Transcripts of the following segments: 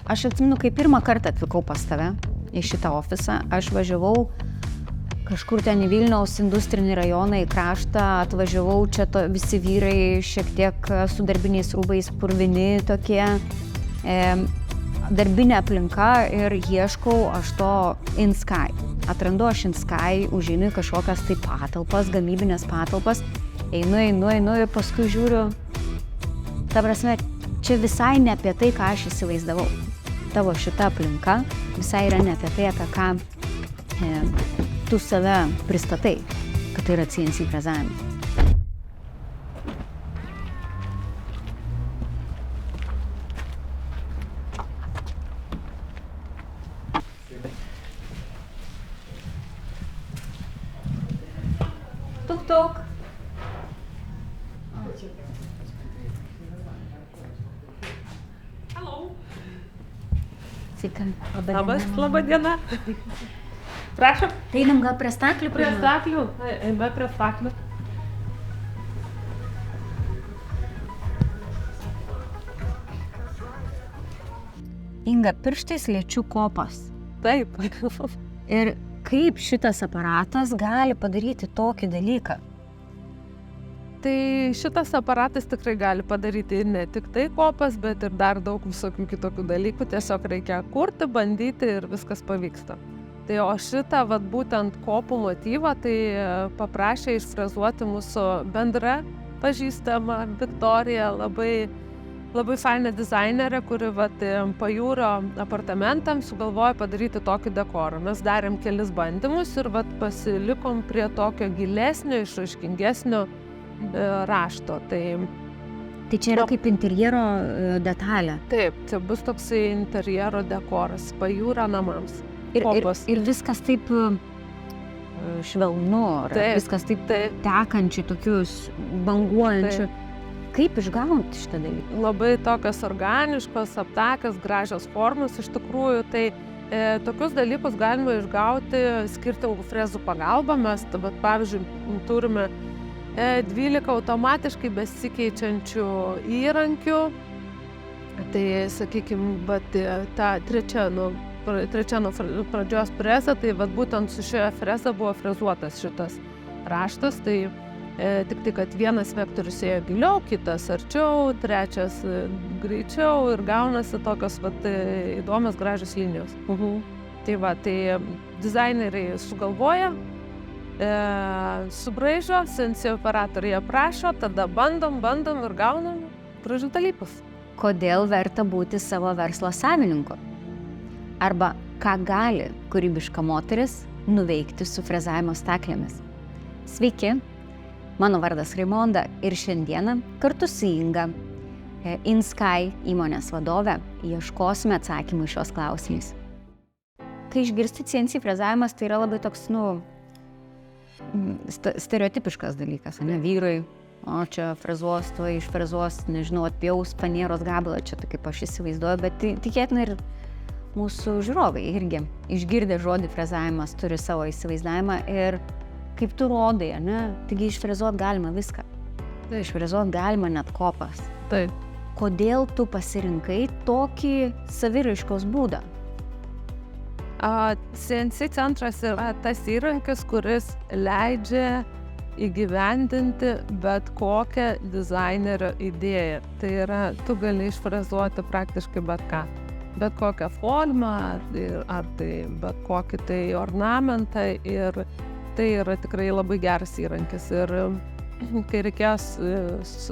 Aš atsimenu, kai pirmą kartą atvykau pas tave į šitą ofisą, aš važiavau kažkur ten į Vilniaus industrinį rajoną, į kraštą, atvažiavau čia visi vyrai šiek tiek su darbiniais rūbais purvini tokie, darbinė aplinka ir ieškau aš to InSky. Atrandu aš InSky, užeinu į kažkokias tai patalpas, gamybinės patalpas, einu ir paskui žiūriu, ta prasme, čia visai ne apie tai, ką aš įsivaizdavau. Tavo šita aplinka visai yra ne apie tai, apie ką tu save pristatai, kad tai yra CNC frezavimas. Tuk. Hello. Sveika. Laba diena. Prašom. Tai einam gal prie staklių? Prie staklių. Eime prie staklių. Inga, pirštais liečiu kopas. Taip. Ir kaip šitas aparatas gali padaryti tokį dalyką? Tai šitas aparatas tikrai gali padaryti ir ne tik tai kopas, bet ir dar daug visokių kitokių dalykų. Tiesiog reikia kurti, bandyti ir viskas pavyksta. Tai o šitą būtent kopų motyvą tai paprašė išfrezuoti mūsų bendra pažįstama Viktorija, labai faina dizainerė, kuri pajūrio apartamentams sugalvojo padaryti tokį dekorą. Mes darėm kelis bandymus ir pasilikom prie tokio gilesnio, išraiškingesnio rašto. Tai čia yra kaip interjero detalė. Taip, čia bus toksai interjero dekoras pajūrio namams. Ir viskas taip švelnu, viskas taip tekančių, tokius banguojančių. Kaip išgauti šitą dalyką? Labai tokios organiškos, aptakios, gražios formos. Iš tikrųjų, tai tokius dalykus galima išgauti skirtingų frezų pagalba. Mes, pavyzdžiui, turime 12 automatiškai besikeičiančių įrankių. Tai, sakykime, ta trečia nuo pradžios freza, tai būtent su šioje freza buvo frezuotas šitas raštas. Tai tik tai, kad vienas vektorius ėjo giliau, kitas arčiau, trečias greičiau ir gaunasi tokios įdomios gražios linijos. Tai dizaineriai sugalvoja, subraižo, CNC operatoriai aprašo, tada bandom ir gaunam gražius dalykus. Kodėl verta būti savo verslo savininku? Arba ką gali kūrybiška moteris nuveikti su frezavimo staklėmis. Sveiki, mano vardas Raimonda ir šiandieną kartu su Inga, InSky įmonės vadove, ieškosime atsakymų į šios klausimus. Kai išgirsti CNC frezavimas, tai yra labai toks, stereotipiškas dalykas, ne vyrai, o čia frezuos, to išfrezuos, nežinau, atpjaus panieros gabalą, čia tai kaip aš įsivaizduoju, bet tikėtina ir mūsų žiūrovai irgi išgirdę žodį frezavimas turi savo įsivaizdavimą ir kaip tu rodai, ne? Taigi išfrezuot galima viską. Išfrezuot galima net kopas. Taip. Kodėl tu pasirinkai tokį saviraiškos būdą? CNC centras yra tas įrankis, kuris leidžia įgyvendinti bet kokią dizainerio idėją. Tai yra, tu gali išfrezuoti praktiškai bet ką. Bet kokią formą, ar tai bet kokį tai ornamentą, ir tai yra tikrai labai geras įrankis. Ir kai reikės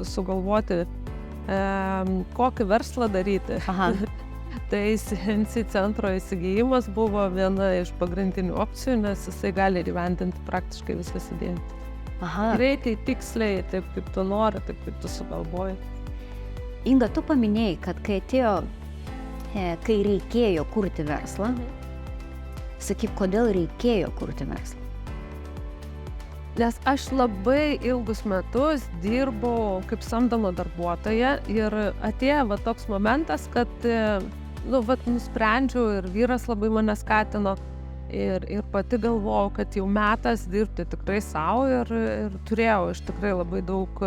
sugalvoti, kokį verslą daryti, tai CNC centro įsigijimas buvo viena iš pagrindinių opcijų, nes jisai gali įgyvendinti praktiškai visas idėjas. Greitai, tiksliai, taip kaip tu nori, taip kaip tu sugalvoji. Inga, tu paminėjai, kad kai reikėjo kurti verslą, sakyk, kodėl reikėjo kurti verslą? Nes aš labai ilgus metus dirbau kaip samdoma darbuotoja ir atėjo toks momentas, kad nusprendžiau ir vyras labai mane skatino ir pati galvojau, kad jau metas dirbti tikrai savo ir turėjau iš tikrai labai daug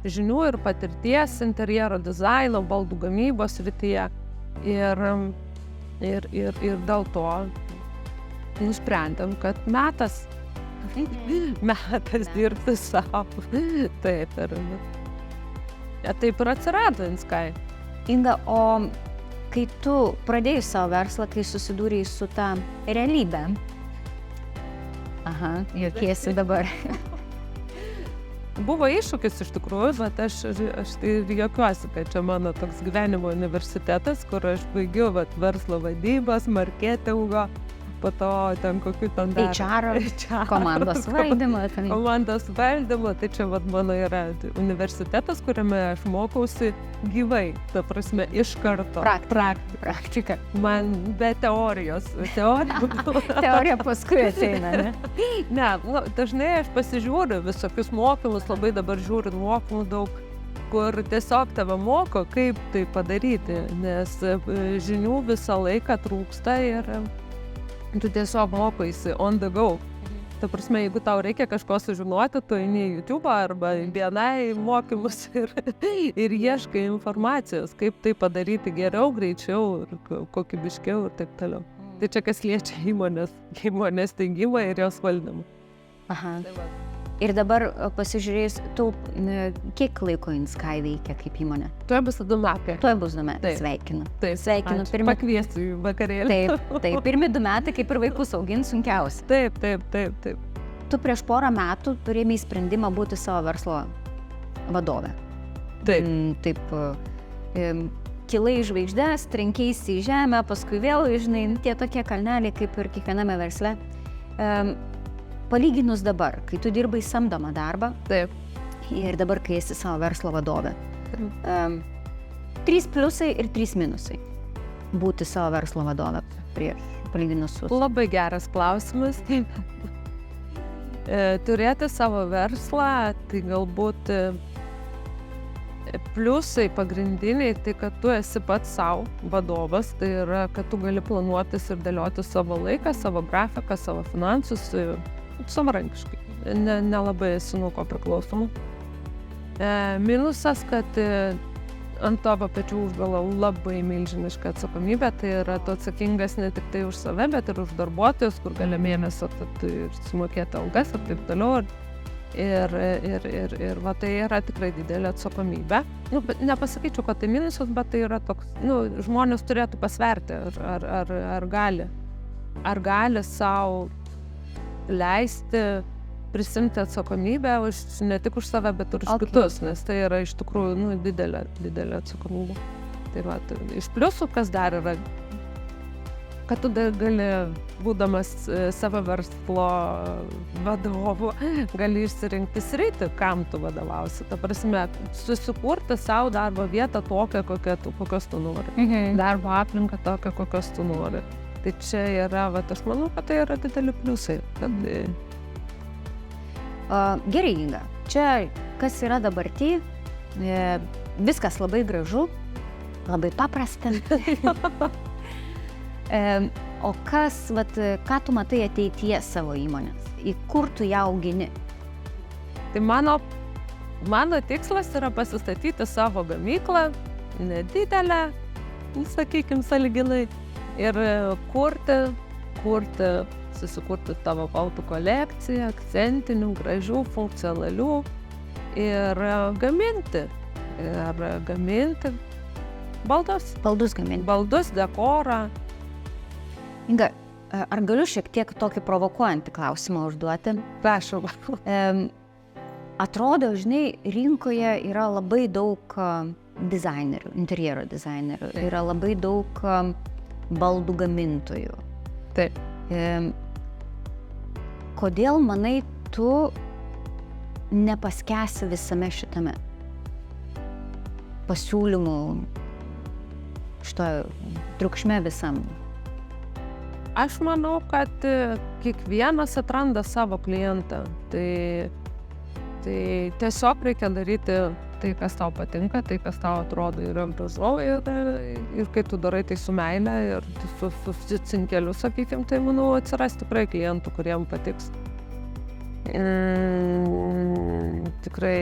žinių ir patirties interjero dizaino, baldų gamybos srityje. Ir dėl to nusprendėm, kad metas dirbti savo. Taip ir atsirado InSky. Inga, o kai tu pradėjai savo verslą, kai susidūrėjai su ta realybė? Aha, juokiesi dabar. Buvo iššūkis iš tikrųjų, bet aš tai juokiuosi, kad čia mano toks gyvenimo universitetas, kur aš baigiu verslo vadybos, marketingo, po to ten kokių ten dar... HR, komandos valdymo. Komandos valdymo, tai čia mano yra universitetas, kuriame aš mokausi gyvai, ta prasme, iš karto. Praktika. Man be teorijos. Teorija paskui ateina, ne? Ne, dažnai aš pasižiūriu visokius mokymus, labai dabar žiūriu mokymų daug, kur tiesiog tave moko, kaip tai padaryti, nes žinių visą laiką trūksta ir tu tiesiog mokaisi on the go. Ta prasme, jeigu tau reikia kažko sužinoti, tu eini į YouTube arba į BNI mokymus ir ieškai informacijos, kaip tai padaryti geriau, greičiau ir kokybiškiau ir taip toliau. Tai čia kas liečia įmonės steigimą ir jos valdymą. Aha. Ir dabar pasižiūrėjus, kiek laiko InSky veikia kaip įmonė? Tuoj bus 2 metai. Tuoj bus 2 metai. Sveikinu. Taip. Sveikinu. Pakviesiu į vakarėlį. Taip. Pirmi 2 metai, kaip ir vaikus auginti, sunkiausia. Taip. Tu prieš porą metų turėjai sprendimą būti savo verslo vadove. Taip. Kilai į žvaigždes, trenkeisi į žemę, paskui vėl, žinai, tie tokie kalneliai, kaip ir kiekviename versle. Palyginus dabar, kai tu dirbai samdomą darbą, taip, ir dabar, kai esi savo verslo vadovė, 3 pliusai ir 3 minusai būti savo verslo vadovė prieš palyginus su... Labai geras klausimas. Turėti savo verslą, tai galbūt pliusai pagrindiniai, tai kad tu esi pats savo vadovas, tai yra, kad tu gali planuotis ir dėlioti savo laiką, savo grafiką, savo finansus savarankiškai. Nelabai esi nuo ko priklausomų. Minusas, kad ant tavo pečių užgula labai milžiniška atsakomybė, tai yra tu atsakingas ne tik tai už save, bet ir už darbuotojus, kur gali mėnesio ir sumokėti algas ir taip toliau. Ir va, tai yra tikrai didelė atsakomybė. Nepasakyčiau, kad tai minusas, bet tai yra toks, žmonės turėtų pasverti, ar gali savo leisti prisimti atsakomybę ne tik už save, bet ir už kitus, nes tai yra iš tikrųjų didelė atsakomybė. Tai va, iš pliusų, kas dar yra, kad tu gali, būdamas savo verslo vadovu, gali išsirinkti sritį, kam tu vadovausi. Ta prasme, susikurti savo darbo vietą tokią, kokios tu nori. Darbo aplinką tokią, kokios tu nori. Tai čia yra, aš manau, kad tai yra dideli pliusai. Gerai, Inga, čia kas yra dabarty, viskas labai gražu, labai paprasta. O ką tu matai ateityje savo įmonės? Į kur tu ją augini? Tai mano tikslas yra pasistatyti savo gamyklą, nedidelę, sakykim, sąlyginai, ir susikurti tavo baldų kolekciją, akcentinių, gražių, funkcionalių ir gaminti baldus. Baldus gaminti. Baldus, dekorą. Inga, ar galiu šiek tiek tokį provokuojantį klausimą užduoti? Prašau. Atrodo, žinai, rinkoje yra labai daug dizainerių, interjero dizainerių, yra labai daug baldų gamintojų. Taip. Kodėl, manai, tu nepaskęsi visame šitame pasiūlymų, šito triukšme visam? Aš manau, kad kiekvienas atranda savo klientą. Tai tiesiog reikia daryti tai, kas tau patinka, tai, kas tau atrodo yra gražu, ir kai tu darai tai su meile ir su cinkeliu, sakykim, tai, manau, atsiras tikrai klientų, kuriem patiks. Tikrai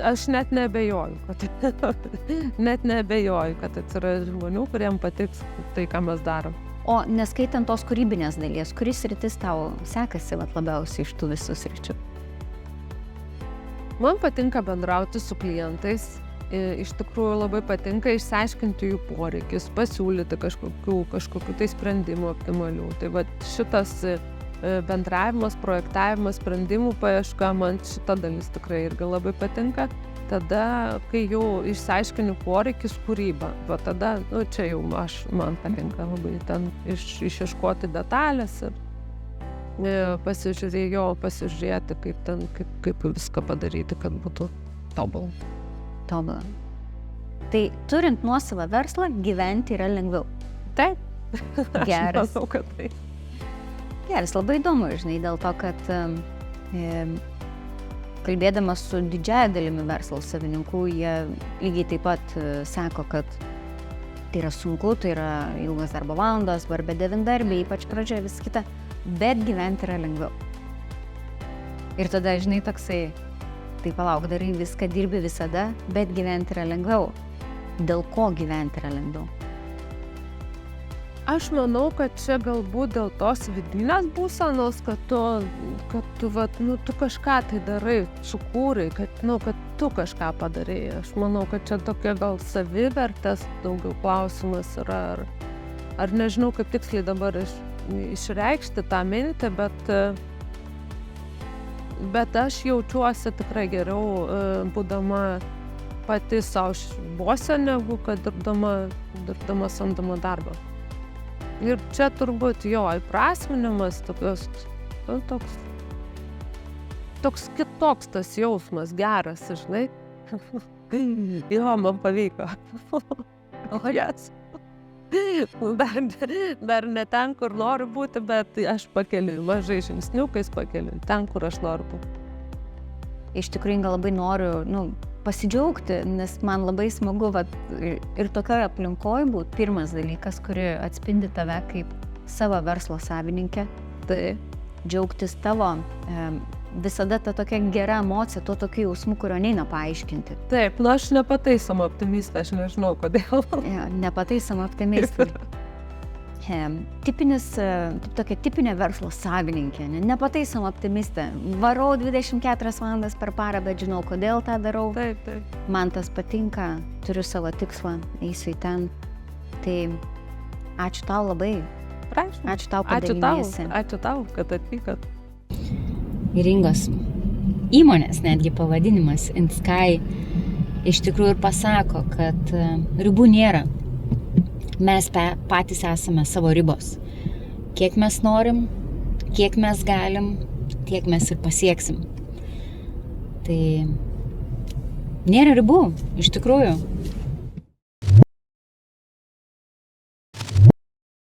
Aš net neabejoju, kad atsiras žmonių, kuriem patiks tai, ką mes darom. O neskaitant tos kūrybinės dalies, kuris sritis tau sekasi labiausiai iš tų visų sričių? Man patinka bendrauti su klientais. Iš tikrųjų labai patinka išsiaiškinti jų poreikius, pasiūlyti kažkokių tai sprendimų optimalių. Tai va šitas bendravimas, projektavimas, sprendimų paieška, man šita dalis tikrai irgi labai patinka. Tada, kai jau išsiaiškiniu poreikis, kūryba, va tada, čia jau man patinka labai ten išieškoti detalės ir pasižiūrėti, kaip viską padaryti, kad būtų tobulą. Tai turint nuosavą verslą, gyventi yra lengviau. Taip. Geras. Aš manau, kad tai. Geras, labai įdomu, žinai, dėl to, kad kalbėdamas su didžiąja dalimi verslo savininkų, jie lygiai taip pat sako, kad tai yra sunku, tai yra ilgas darbo valandos, arba devyndarbiai, ypač pradžioje vis kita, bet gyventi yra lengviau. Ir tada, žinai, toksai, tai palauk, darai viską, dirbi visada, bet gyventi yra lengviau. Dėl ko gyventi yra lengviau? Aš manau, kad čia galbūt dėl tos vidinės būsenos, kad tu kažką tai darai, sukūrai, kad tu kažką padarai. Aš manau, kad čia tokia gal savivertės daugiau klausimas yra, ar nežinau, kaip tiksliai dabar išreikšti tą mintį, bet aš jaučiuosi tikrai geriau būdama pati savo bosė, negu kad dirbdama samdomą darbą. Ir čia turbūt jo įprasminimas toks kitoks tas jausmas, geras, žinai. Jo, man pavyko. O jas. Dar ne ten, kur noriu būti, bet aš pakeliu, mažai žingsniukais pakeliu, ten, kur aš noriu būti. Iš tikrųjų, labai noriu pasidžiaugti, nes man labai smagu ir tokioje aplinkoje būti pirmas dalykas, kuri atspindi tave kaip savo verslo savininkę. Tai džiaugtis tavo visada ta tokia gera emocija, to tokiu jausmu, kurio neina paaiškinti. Taip, aš nepataisoma optimistė, aš nežinau kodėl. Ja, nepataisoma optimistė. Tokia tipinė verslo savininkė, nepataisoma optimistė. Varau 24 valandas per parą, bet žinau, kodėl tą darau. Taip. Man tas patinka, turiu savo tikslą, eisiu į ten. Tai ačiū tau labai. Prašau. Ačiū tau, kad daliniesi. Ačiū tau, kad atvykot. Ringos įmonės, netgi pavadinimas InSky, iš tikrųjų ir pasako, kad ribų nėra. Mes patys esame savo ribos. Kiek mes norim, kiek mes galim, tiek mes ir pasieksim. Tai nėra ribų, iš tikrųjų.